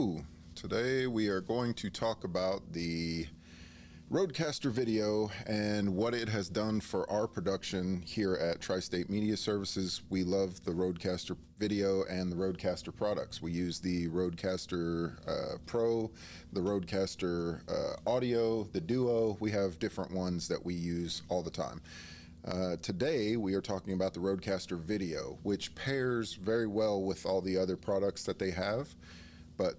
Hello! Today we are going to talk about the RØDECaster video and what it has done for our production here at Tri-State Media Services. We love the RØDECaster video and the RØDECaster products. We use the RØDECaster Pro, the RØDECaster Audio, the Duo. We have different ones that we use all the time. Today we are talking about the RØDECaster video, which pairs very well with all the other products that they have, but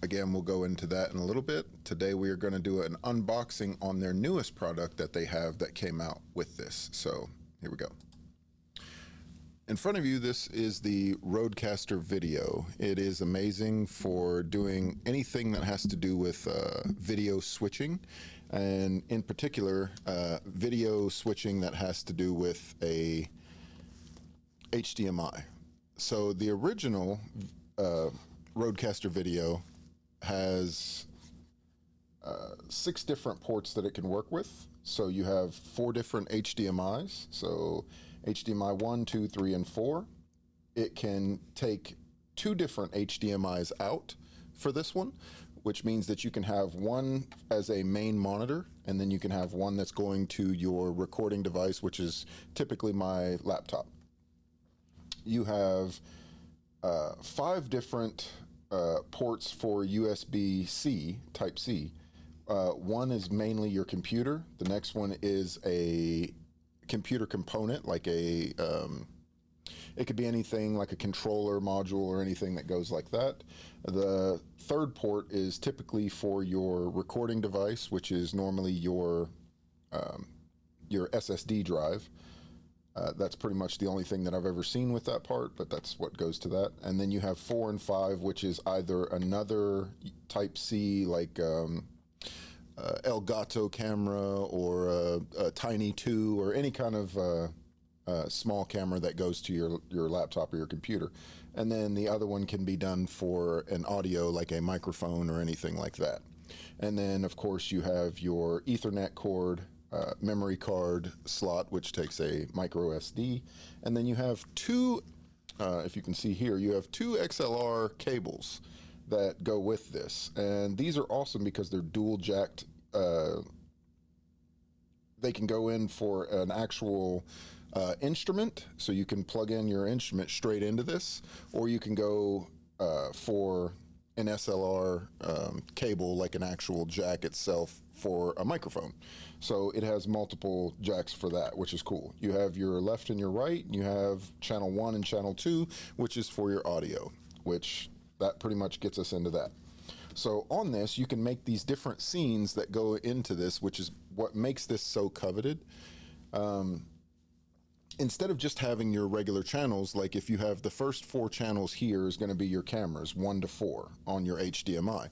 again, we'll go into that in a little bit. Today we are going to do an unboxing on their newest product that they have that came out with this. So here we go. In front of you, this is the RØDECaster video. It is amazing for doing anything that has to do with video switching, and in particular, video switching that has to do with a HDMI. So the original RØDECaster video has 6 different ports that it can work with. So you have 4 different HDMIs. So HDMI 1, 2, 3, and 4. It can take 2 different HDMIs out for this one, which means that you can have one as a main monitor, and then you can have one that's going to your recording device, which is typically my laptop. You have 5 different ports for USB-C, Type-C. One is mainly your computer. The next one is a computer component, like it could be anything like a controller module or anything that goes like that. The third port is typically for your recording device, which is normally your SSD drive. That's pretty much the only thing that I've ever seen with that part, but that's what goes to that. And then you have 4 and 5, which is either another Type-C, like Elgato camera, or a Tiny 2, or any kind of small camera that goes to your laptop or your computer. And then the other one can be done for an audio, like a microphone or anything like that. And then, of course, you have your Ethernet cord, memory card slot, which takes a micro SD. And then you have 2, if you can see here, you have 2 XLR cables that go with this. And these are awesome because they're dual jacked. They can go in for an actual instrument, so you can plug in your instrument straight into this, or you can go for an SLR cable, like an actual jack itself for a microphone. So it has multiple jacks for that, which is cool. You have your left and your right, and you have channel 1 and channel 2, which is for your audio, which that pretty much gets us into that. So on this, you can make these different scenes that go into this, which is what makes this so coveted. Instead of just having your regular channels, like if you have the first 4 channels here is going to be your cameras, 1 to 4 on your HDMI.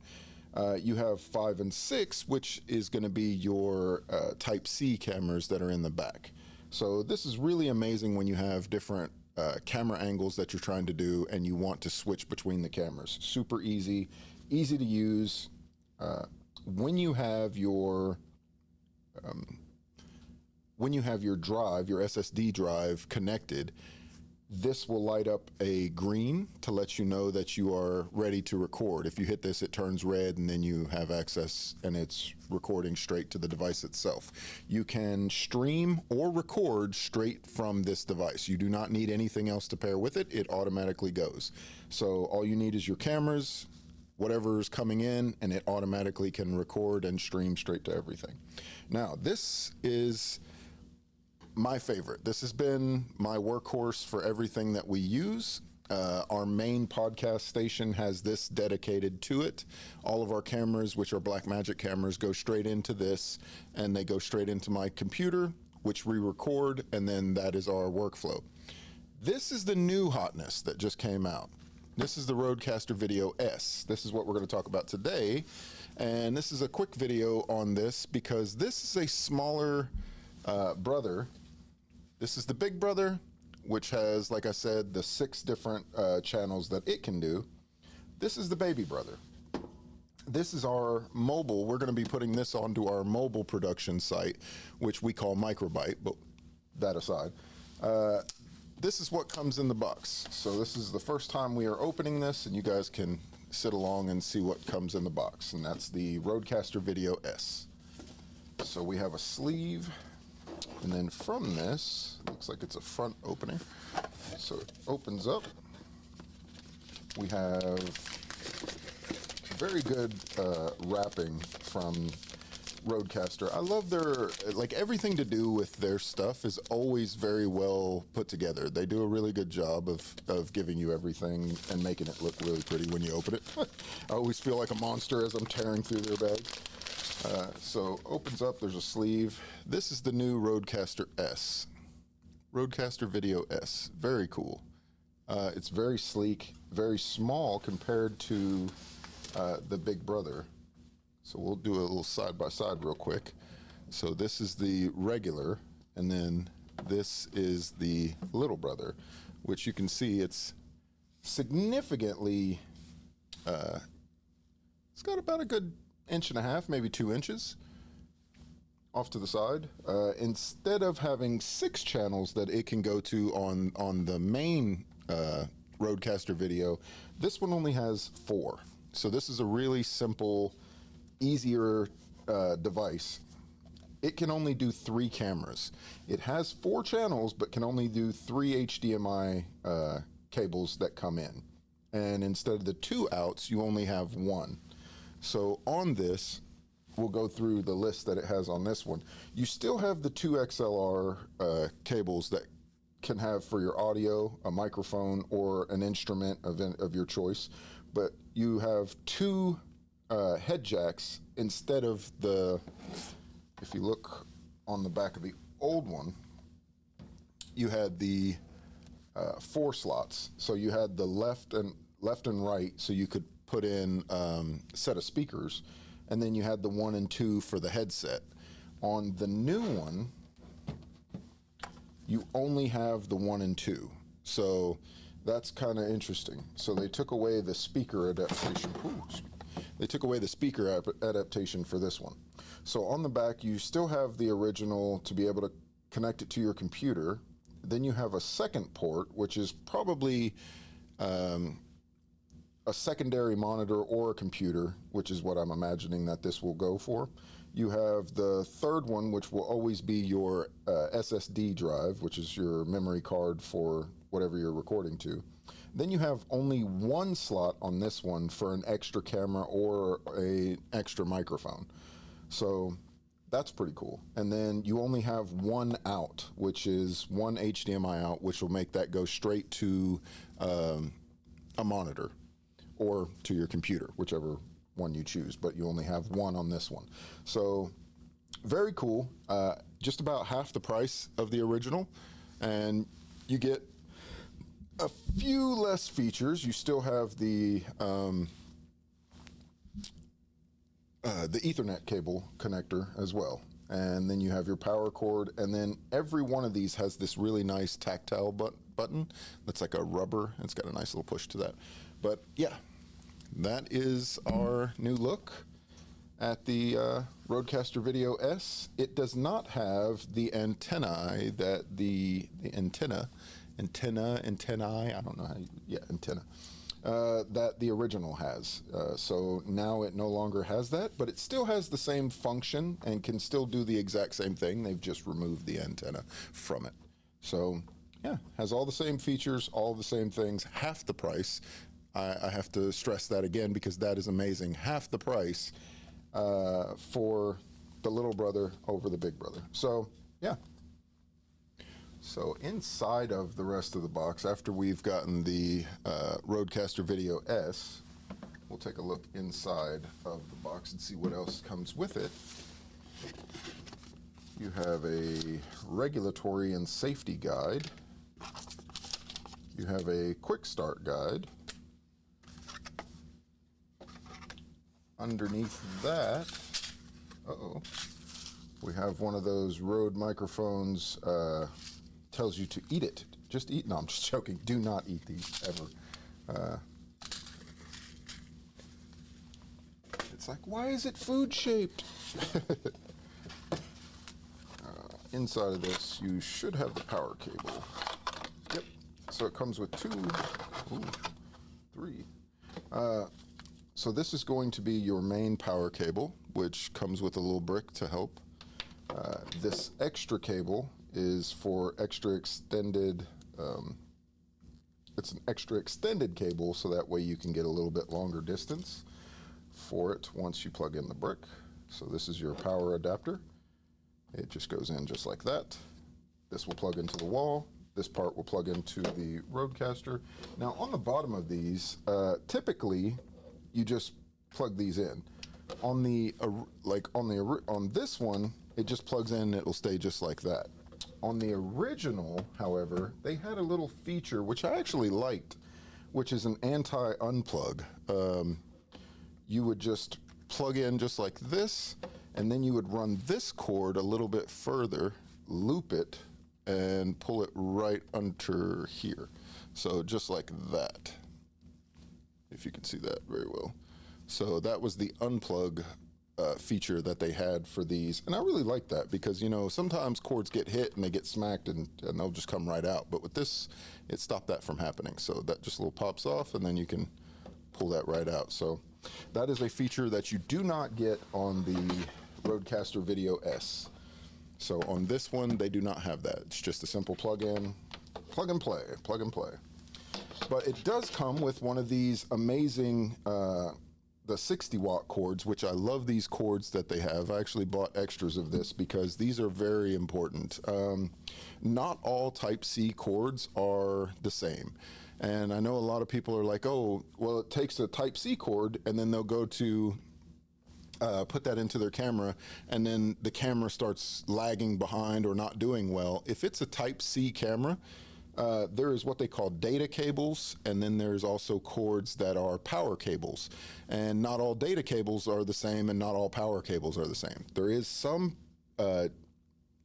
You have 5 and 6, which is going to be your Type-C cameras that are in the back. So this is really amazing when you have different camera angles that you're trying to do and you want to switch between the cameras. Super easy to use. When you have your drive, your SSD drive connected, this will light up a green to let you know that you are ready to record. If you hit this, it turns red, and then you have access and it's recording straight to the device itself. You can stream or record straight from this device. You do not need anything else to pair with it. It automatically goes. So all you need is your cameras, whatever is coming in, and it automatically can record and stream straight to everything. Now, this is my favorite. This has been my workhorse for everything that we use. Our main podcast station has this dedicated to it. All of our cameras, which are Blackmagic cameras, go straight into this, and they go straight into my computer, which we record, and then that is our workflow. This is the new hotness that just came out. This is the RØDECaster Video S. This is what we're going to talk about today, and this is a quick video on this because this is a smaller brother. This is the big brother, which has, like I said, the 6 different channels that it can do. This is the baby brother. This is our mobile. We're going to be putting this onto our mobile production site, which we call Microbyte, but that aside. This is what comes in the box. So this is the first time we are opening this, and you guys can sit along and see what comes in the box, and that's the RØDECaster Video S. So we have a sleeve, and then from this, looks like it's a front opening. So it opens up. We have very good wrapping from RØDECaster. I love their, like, everything to do with their stuff is always very well put together. They do a really good job of giving you everything and making it look really pretty when you open it. I always feel like a monster as I'm tearing through their bag. So opens up, there's a sleeve. This is the new RØDECaster S. RØDECaster Video S. Very cool. It's very sleek, very small compared to the big brother. So we'll do a little side by side real quick. So this is the regular, and then this is the little brother, which you can see it's significantly, it's got about a good 1.5 inches, maybe 2 inches off to the side. Instead of having 6 channels that it can go to on the main RØDECaster Video, this one only has 4. So this is a really simple, easier device. It can only do 3 cameras. It has 4 channels, but can only do 3 HDMI cables that come in. And instead of the 2 outs, you only have 1. So on this, we'll go through the list that it has on this one. You still have the 2 XLR cables that can have for your audio, a microphone, or an instrument of your choice. But you have 2 head jacks instead of the, if you look on the back of the old one, you had the 4 slots. So you had the left and right, so you could put in set of speakers, and then you had the 1 and 2 for the headset. On the new one, you only have the 1 and 2. So that's kind of interesting. So they took away the speaker adaptation. They took away the speaker adaptation for this one. So on the back, you still have the original to be able to connect it to your computer. Then you have a second port, which is probably a secondary monitor or a computer, which is what I'm imagining that this will go for. You have the third one, which will always be your SSD drive, which is your memory card for whatever you're recording to. Then you have only 1 slot on this one for an extra camera or an extra microphone. So that's pretty cool. And then you only have 1 out, which is 1 HDMI out, which will make that go straight to a monitor or to your computer, whichever one you choose, but you only have 1 on this one. So very cool. Just about half the price of the original, and you get a few less features. You still have the Ethernet cable connector as well, and then you have your power cord, and then every one of these has this really nice tactile button that's like a rubber. It's got a nice little push to that. But yeah, that is our new look at the RØDECaster Video S. It does not have the antennae that the antennae, I don't know how you, antenna, that the original has. So now it no longer has that, but it still has the same function and can still do the exact same thing. They've just removed the antenna from it. So yeah, has all the same features, all the same things, half the price. I have to stress that again because that is amazing. Half the price for the little brother over the big brother. So yeah. So inside of the rest of the box, after we've gotten the RØDECaster Video S, we'll take a look inside of the box and see what else comes with it. You have a regulatory and safety guide. You have a quick start guide. Underneath that, we have one of those Rode microphones, tells you to eat it. Just eat. No, I'm just joking. Do not eat these ever. It's like, why is it food shaped? Inside of this, you should have the power cable. Yep. So it comes with 2, 3. So this is going to be your main power cable, which comes with a little brick to help. This extra cable is for extra extended, it's an extra extended cable, so that way you can get a little bit longer distance for it once you plug in the brick. So this is your power adapter. It just goes in just like that. This will plug into the wall. This part will plug into the RØDECaster. Now on the bottom of these, typically you just plug these in. On the on this one, it just plugs in. It'll stay just like that. On the original, however, they had a little feature which I actually liked, which is an anti-unplug. You would just plug in just like this, and then you would run this cord a little bit further, loop it, and pull it right under here. So just like that, if you can see that very well. So that was the unplug feature that they had for these, and I really like that because, you know, sometimes cords get hit and they get smacked and they'll just come right out, but with this it stopped that from happening. So that just a little pops off and then you can pull that right out. So that is a feature that you do not get on the RØDECaster Video S. So on this one they do not have that. It's just a simple plug-in, plug and play. But it does come with one of these amazing the 60-watt cords, which I love these cords that they have. I actually bought extras of this because these are very important. Not all Type-C cords are the same. And I know a lot of people are like, oh, well, it takes a Type-C cord, and then they'll go to put that into their camera, and then the camera starts lagging behind or not doing well. If it's a Type-C camera, there is what they call data cables, and then there's also cords that are power cables. And not all data cables are the same, and not all power cables are the same. There is some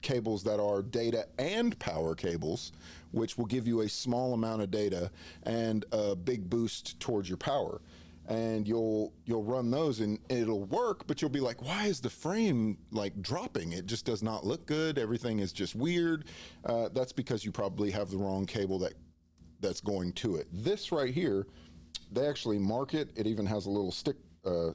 cables that are data and power cables, which will give you a small amount of data and a big boost towards your power. And you'll run those and it'll work, but you'll be like, why is the frame like dropping? It just does not look good. Everything is just weird. That's because you probably have the wrong cable that's going to it. This right here, they actually mark it. It even has a little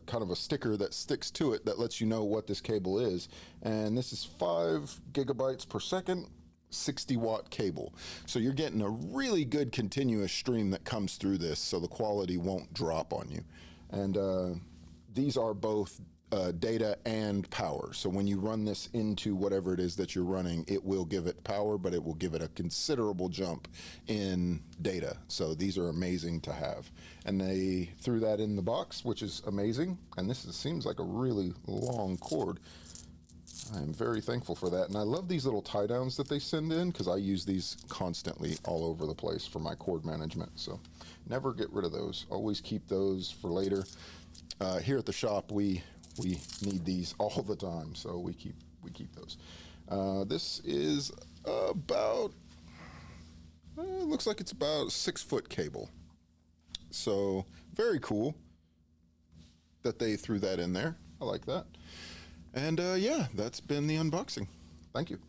kind of a sticker that sticks to it that lets you know what this cable is. And this is 5 gigabytes per second. 60-watt cable. So you're getting a really good continuous stream that comes through this, so the quality won't drop on you. And these are both data and power. So when you run this into whatever it is that you're running, it will give it power, but it will give it a considerable jump in data. So these are amazing to have. And they threw that in the box, which is amazing. And seems like a really long cord. I'm very thankful for that. And I love these little tie downs that they send in because I use these constantly all over the place for my cord management. So never get rid of those. Always keep those for later. Here at the shop, we need these all the time, so we keep those. This is about, looks like it's about a 6-foot cable. So very cool that they threw that in there. I like that. And yeah, that's been the unboxing. Thank you.